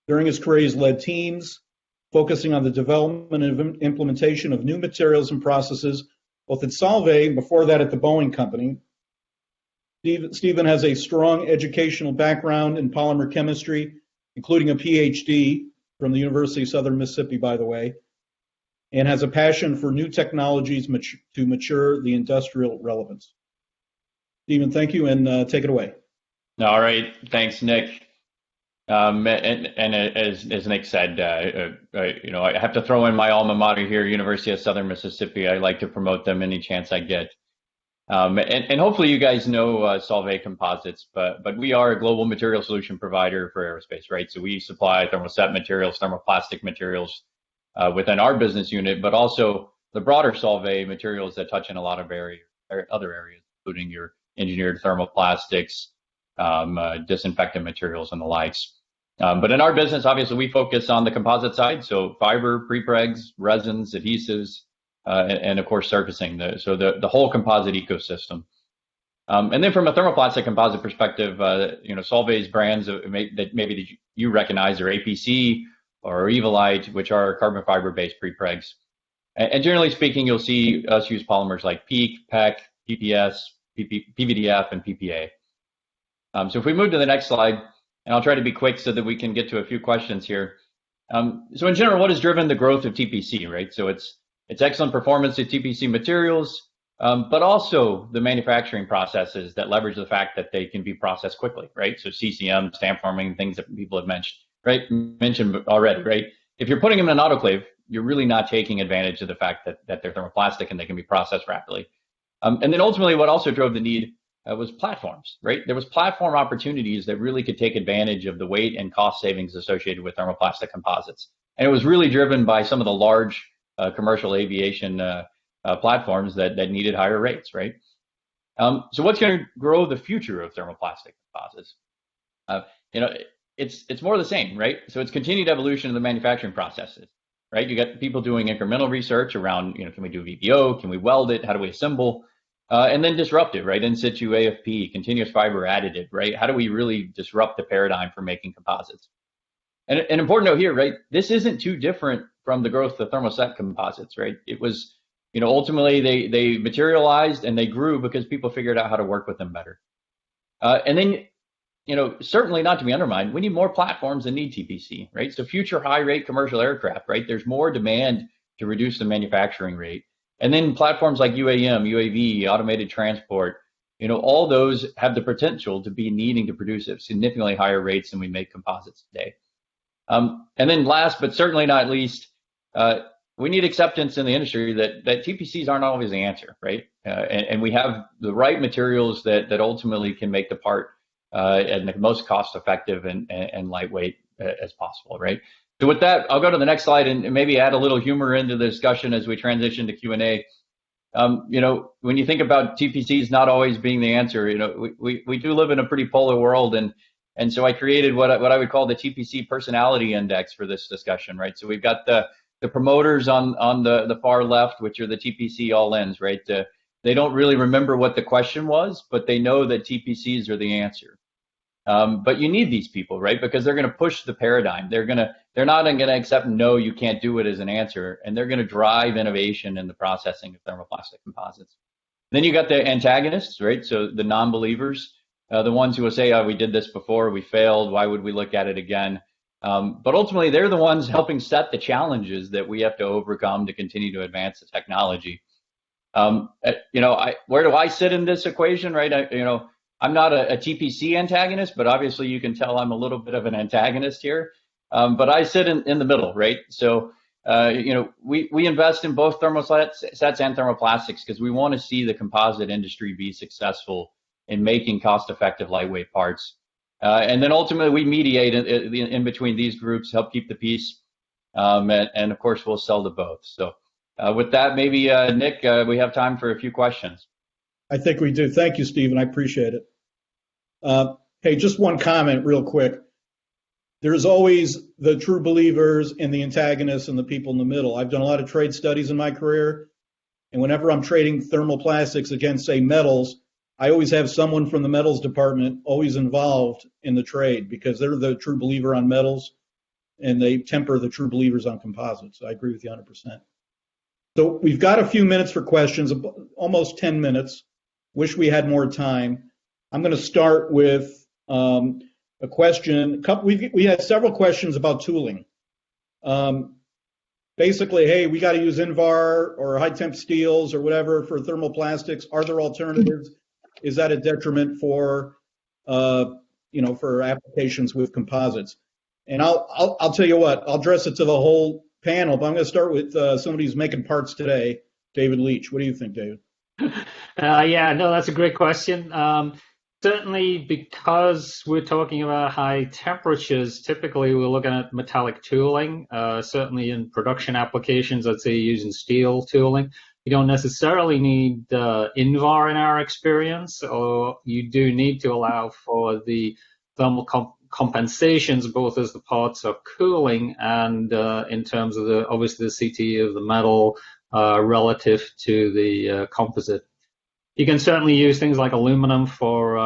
During his career, he's led teams focusing on the development and implementation of new materials and processes, both at Solvay and before that at the Boeing Company. Stephen has a strong educational background in polymer chemistry, including a PhD from the University of Southern Mississippi, by the way, and has a passion for new technologies to mature the industrial relevance. Stephen, thank you, and take it away.
All right, thanks, Nick. And as Nick said, I have to throw in my alma mater here, University of Southern Mississippi. I like to promote them any chance I get. And hopefully you guys know Solvay Composites, but we are a global material solution provider for aerospace, right? So we supply thermoset materials, thermoplastic materials within our business unit, but also the broader Solvay materials that touch in a lot of other areas, including your engineered thermoplastics, disinfectant materials, and the likes. But in our business, obviously, we focus on the composite side, so fiber, prepregs, resins, adhesives, and of course, surfacing, so the whole composite ecosystem. And then from a thermoplastic composite perspective, Solvay's brands that maybe you recognize are APC or Evolite, which are carbon fiber-based prepregs. And generally speaking, you'll see us use polymers like PEEK, PEC, PPS, PVDF, and PPA. So if we move to the next slide, and I'll try to be quick so that we can get to a few questions here. So in general, what has driven the growth of TPC, right? So it's excellent performance of TPC materials, but also the manufacturing processes that leverage the fact that they can be processed quickly, right? So CCM, stamp forming, things that people have mentioned already, right? If you're putting them in an autoclave, you're really not taking advantage of the fact that they're thermoplastic and they can be processed rapidly. And then ultimately what also drove the need was platforms, right? There was platform opportunities that really could take advantage of the weight and cost savings associated with thermoplastic composites. And it was really driven by some of the large commercial aviation platforms that needed higher rates, right? So what's going to grow the future of thermoplastic composites? It's more of the same, right? So it's continued evolution of the manufacturing processes, right? You got people doing incremental research around, can we do VPO? Can we weld it? How do we assemble? And then disrupt it, right? In situ AFP, continuous fiber additive, right? How do we really disrupt the paradigm for making composites? And an important note here, right? This isn't too different from the growth of thermoset composites, right? It was, ultimately they materialized and they grew because people figured out how to work with them better. And then, certainly not to be undermined, we need more platforms that need TPC, right? So future high rate commercial aircraft, right? There's more demand to reduce the manufacturing rate. And then platforms like UAM, UAV, automated transport, all those have the potential to be needing to produce at significantly higher rates than we make composites today. And then last, but certainly not least, we need acceptance in the industry that TPCs aren't always the answer, right? And we have the right materials that ultimately can make the part and the most cost effective and lightweight as possible, right? So with that, I'll go to the next slide and maybe add a little humor into the discussion as we transition to Q&A. When you think about TPCs not always being the answer, we do live in a pretty polar world, and so I created what I would call the Tpc Personality Index for this discussion, right? So we've got the promoters on the far left, which are the TPC all-ins, right? They don't really remember what the question was, but they know that TPCs are the answer. But you need these people, right? Because they're going to push the paradigm. They're not going to accept no, you can't do it as an answer, and they're going to drive innovation in the processing of thermoplastic composites. Then you got the antagonists, right? So the non-believers, the ones who will say, oh, we did this before, we failed, why would we look at it again? But ultimately, they're the ones helping set the challenges that we have to overcome to continue to advance the technology. Where do I sit in this equation, right? I'm not a TPC antagonist, but obviously you can tell I'm a little bit of an antagonist here. But I sit in the middle, right? So, we invest in both thermosets and thermoplastics because we want to see the composite industry be successful in making cost-effective lightweight parts. And then ultimately we mediate in between these groups, help keep the peace, and of course we'll sell to both. So with that, maybe Nick, we have time for a few questions.
I think we do. Thank you, Stephen. I appreciate it. Hey, just one comment real quick. There's always the true believers and the antagonists and the people in the middle. I've done a lot of trade studies in my career, and whenever I'm trading thermoplastics against, say, metals, I always have someone from the metals department always involved in the trade because they're the true believer on metals, and they temper the true believers on composites. I agree with you 100%. So we've got a few minutes for questions, almost 10 minutes. Wish we had more time. I'm going to start with a question. We had several questions about tooling. Basically, hey, we got to use Invar or high temp steels or whatever for thermoplastics. Are there alternatives? Is that a detriment for for applications with composites? And I'll tell you what, I'll address it to the whole panel, but I'm going to start with somebody who's making parts today, David Leach. What do you think, David?
Yeah, no, that's a great question. Certainly, because we're talking about high temperatures, typically we're looking at metallic tooling. Certainly in production applications, I'd say using steel tooling. You don't necessarily need Invar in our experience, or you do need to allow for the thermal compensations both as the parts are cooling and in terms of obviously the CT of the metal relative to the composite. You can certainly use things like aluminum for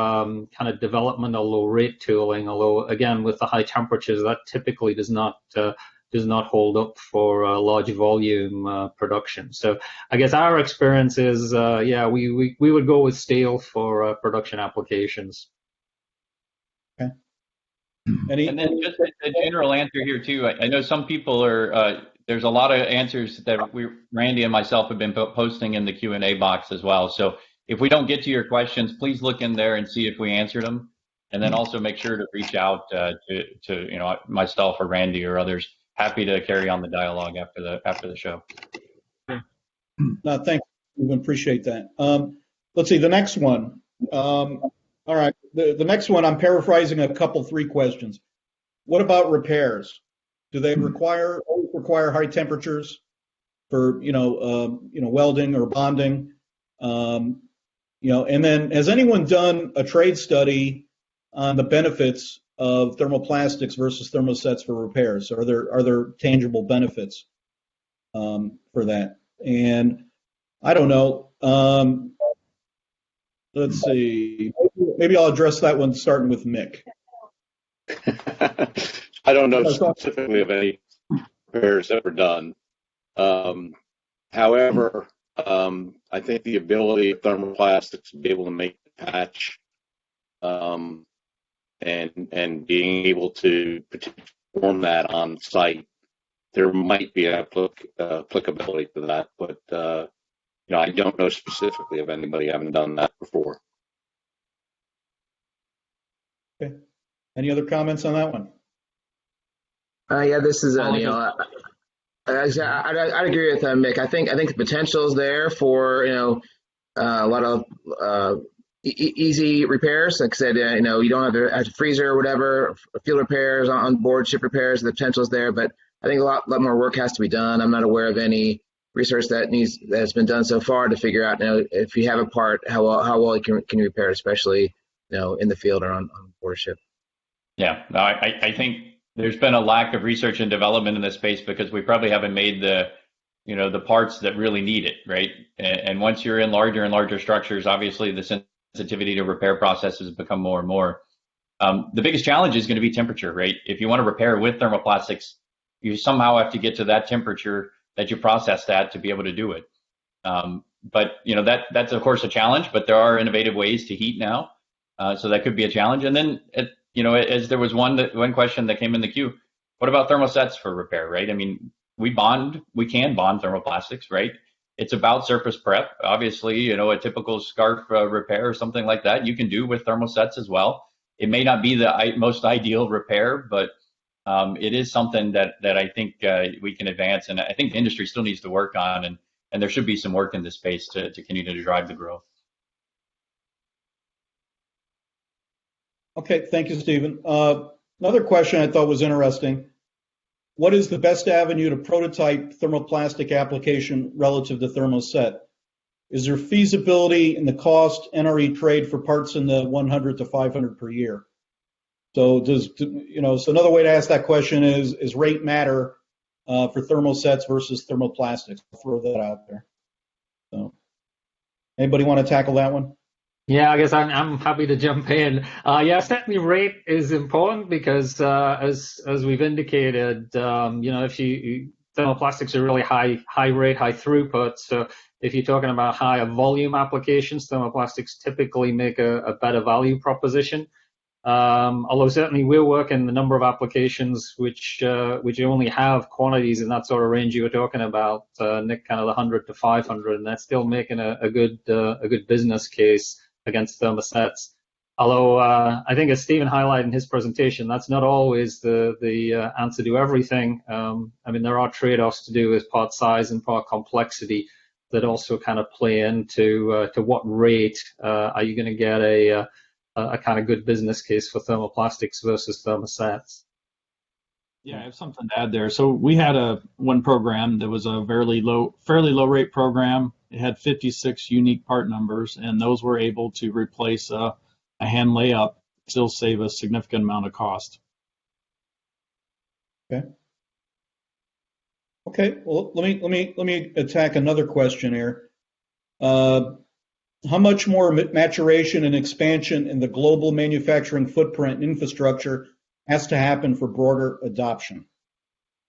kind of development or low rate tooling, although again with the high temperatures that typically does not hold up for large volume production. So I guess our experience is we would go with steel for production applications.
Okay.
And then just a general answer here too. I know some people are. There's a lot of answers that Randy and myself have been posting in the Q&A box as well. So if we don't get to your questions, please look in there and see if we answered them, and then also make sure to reach out to myself or Randy or others. Happy to carry on the dialogue after the show.
No, thank you. We appreciate that. Let's see the next one. All right, the next one. I'm paraphrasing a couple, 3 questions. What about repairs? Do they always require high temperatures for welding or bonding? And then has anyone done a trade study on the benefits of thermoplastics versus thermosets for repairs? Are there tangible benefits for that? And I don't know. Let's see. Maybe I'll address that one starting with Mick.
I don't know specifically of any repairs ever done. However, I think the ability of thermoplastics to be able to make the patch and being able to perform that on site, there might be applicability to that, but I don't know specifically of anybody having done that before.
Okay. Any other comments on that one?
Yeah, this is Neil. I'd agree with Mick. I think the potential is there for a lot of easy repairs. Like I said, you don't have to freezer or whatever, field repairs, on board ship repairs. The potential is there, but I think a lot more work has to be done. I'm not aware of any research that's been done so far to figure out if you have a part how well you can repair it, especially in the field or on board a ship.
Yeah, no, I think there's been a lack of research and development in this space because we probably haven't made the parts that really need it, right? And once you're in larger and larger structures, obviously the sensitivity to repair processes become more and more. The biggest challenge is going to be temperature, right? If you want to repair with thermoplastics, you somehow have to get to that temperature that you process that to be able to do it. But that's of course a challenge, but there are innovative ways to heat now. So that could be a challenge. And then, as there was one question that came in the queue, what about thermosets for repair, right? I mean, we can bond thermoplastics, right? It's about surface prep. Obviously, a typical scarf repair or something like that, you can do with thermosets as well. It may not be the most ideal repair, but it is something that I think we can advance, and I think the industry still needs to work on, and there should be some work in this space to continue to drive the growth.
Okay, thank you, Stephen. Another question I thought was interesting. What is the best avenue to prototype thermoplastic application relative to thermoset? Is there feasibility in the cost NRE trade for parts in the 100 to 500 per year? So so another way to ask that question is rate matter for thermosets versus thermoplastics? I'll throw that out there. So anybody want to tackle that one?
Yeah, I guess I'm happy to jump in. Yeah, certainly rate is important because as we've indicated, if thermoplastics are really high rate, high throughput. So if you're talking about higher volume applications, thermoplastics typically make a better value proposition. Although certainly we're working the number of applications which only have quantities in that sort of range you were talking about, Nick, kind of the 100 to 500, and that's still making a good business case against thermosets. Although I think, as Stephen highlighted in his presentation, that's not always the answer to everything. I mean, there are trade-offs to do with part size and part complexity that also kind of play into to what rate are you going to get a kind of good business case for thermoplastics versus thermosets.
Yeah, I have something to add there. So we had one program that was a fairly low rate program. It had 56 unique part numbers, and those were able to replace a hand layup, still save a significant amount of cost.
Okay. Well, let me attack another question here. How much more maturation and expansion in the global manufacturing footprint and infrastructure has to happen for broader adoption?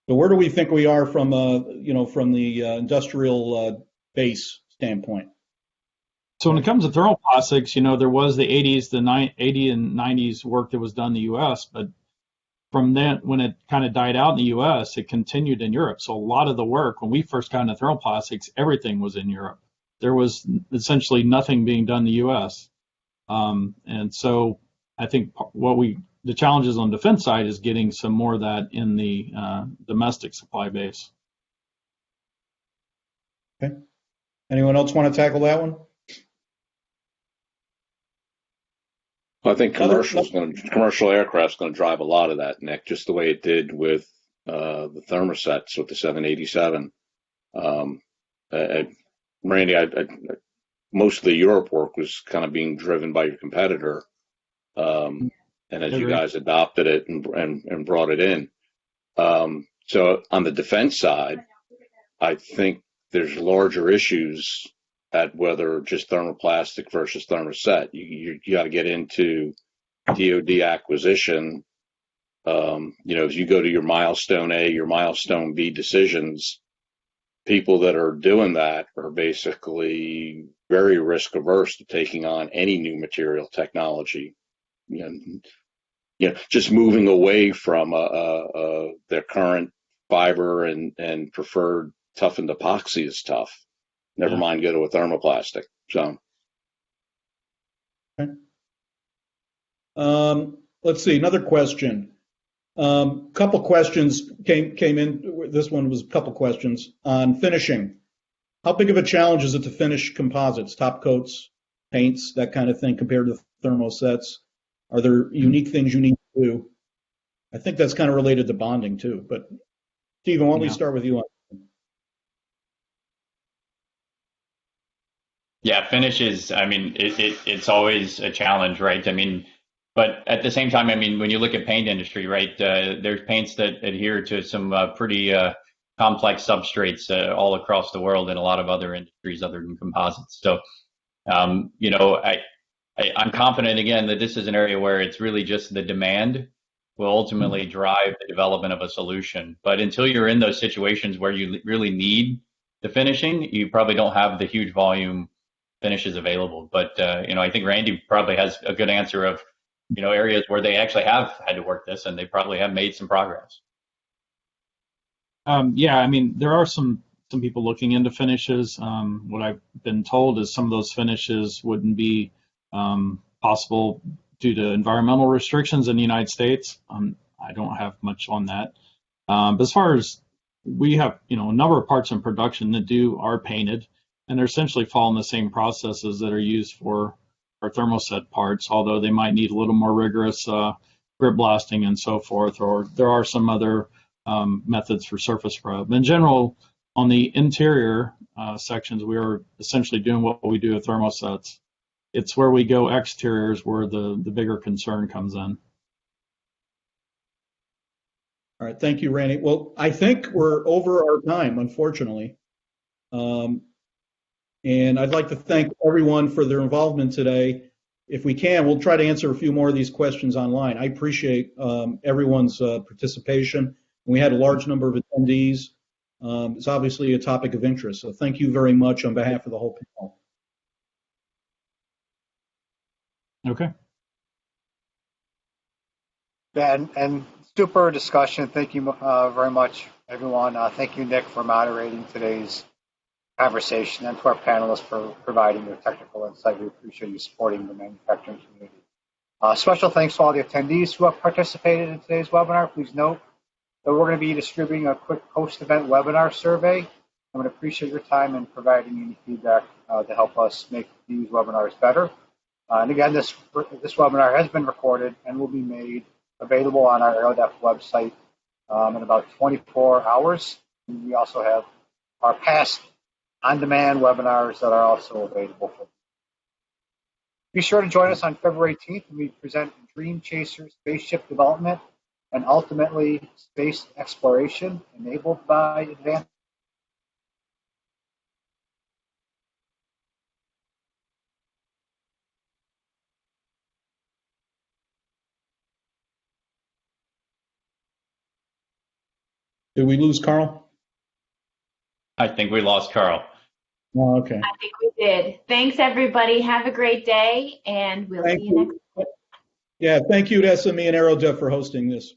So where do we think we are from the industrial base standpoint?
So when it comes to thermoplastics, there was the 80s, the 80 and 90s work that was done in the U.S., but from then, when it kind of died out in the U.S., it continued in Europe. So a lot of the work, when we first got into thermoplastics, everything was in Europe. There was essentially nothing being done in the U.S. And so I think the challenges on the defense side is getting some more of that in the domestic supply base.
Okay. Anyone else want to tackle that one?
I think commercial aircraft's going to drive a lot of that, Nick, just the way it did with the thermosets with the 787. Randy, most of the Europe work was kind of being driven by your competitor, and as you guys adopted it and brought it in. So on the defense side, I think there's larger issues at whether just thermoplastic versus thermoset. You got to get into DoD acquisition. As you go to your milestone A, your milestone B decisions, people that are doing that are basically very risk averse to taking on any new material technology. Just moving away from their current fiber and preferred toughened epoxy is tough. Never mind go to a thermoplastic. So,
okay. Let's see, another question. Couple questions came in. This one was a couple questions on finishing. How big of a challenge is it to finish composites, top coats, paints, that kind of thing, compared to thermosets? Are there unique things you need to do? I think that's kind of related to bonding too. But Stephen, why don't we start with you on?
Yeah, finishes, I mean, it's always a challenge, right? I mean, but at the same time, I mean, when you look at paint industry, right, there's paints that adhere to some pretty complex substrates all across the world and a lot of other industries other than composites. So, I'm confident, again, that this is an area where it's really just the demand will ultimately drive the development of a solution. But until you're in those situations where you really need the finishing, you probably don't have the huge volume finishes available. But, I think Randy probably has a good answer of, areas where they actually have had to work this and they probably have made some progress.
Yeah, I mean, there are some people looking into finishes. What I've been told is some of those finishes wouldn't be possible due to environmental restrictions in the United States. I'm I don't have much on that. But as far as we have, a number of parts in production that are painted, and they're essentially following the same processes that are used for our thermoset parts, although they might need a little more rigorous grip blasting and so forth, or there are some other methods for surface probe. In general, on the interior sections, we are essentially doing what we do at thermosets. It's where we go exteriors where the bigger concern comes in.
All right, thank you, Randy. Well, I think we're over our time, unfortunately. And I'd like to thank everyone for their involvement today. If we can, we'll try to answer a few more of these questions online. I appreciate everyone's participation. We had a large number of attendees. It's obviously a topic of interest, so thank you very much on behalf of the whole panel.
Okay.
And super discussion. Thank you very much, everyone. Thank you, Nick, for moderating today's conversation, and to our panelists for providing your technical insight. We appreciate you supporting the manufacturing community. Special thanks to all the attendees who have participated in today's webinar. Please note that we're going to be distributing a quick post-event webinar survey. I would appreciate your time in providing any feedback to help us make these webinars better. And again, this webinar has been recorded and will be made available on our AeroDef website in about 24 hours. And we also have our past on-demand webinars that are also available. Be sure to join us on February 18th when we present Dream Chaser spaceship development and ultimately space exploration enabled by advanced.
Did we lose Carl?
I think we lost Carl.
Oh, okay.
I think we did. Thanks, everybody. Have a great day, and we'll see you next time.
Yeah, thank you to SME and AeroDef for hosting this.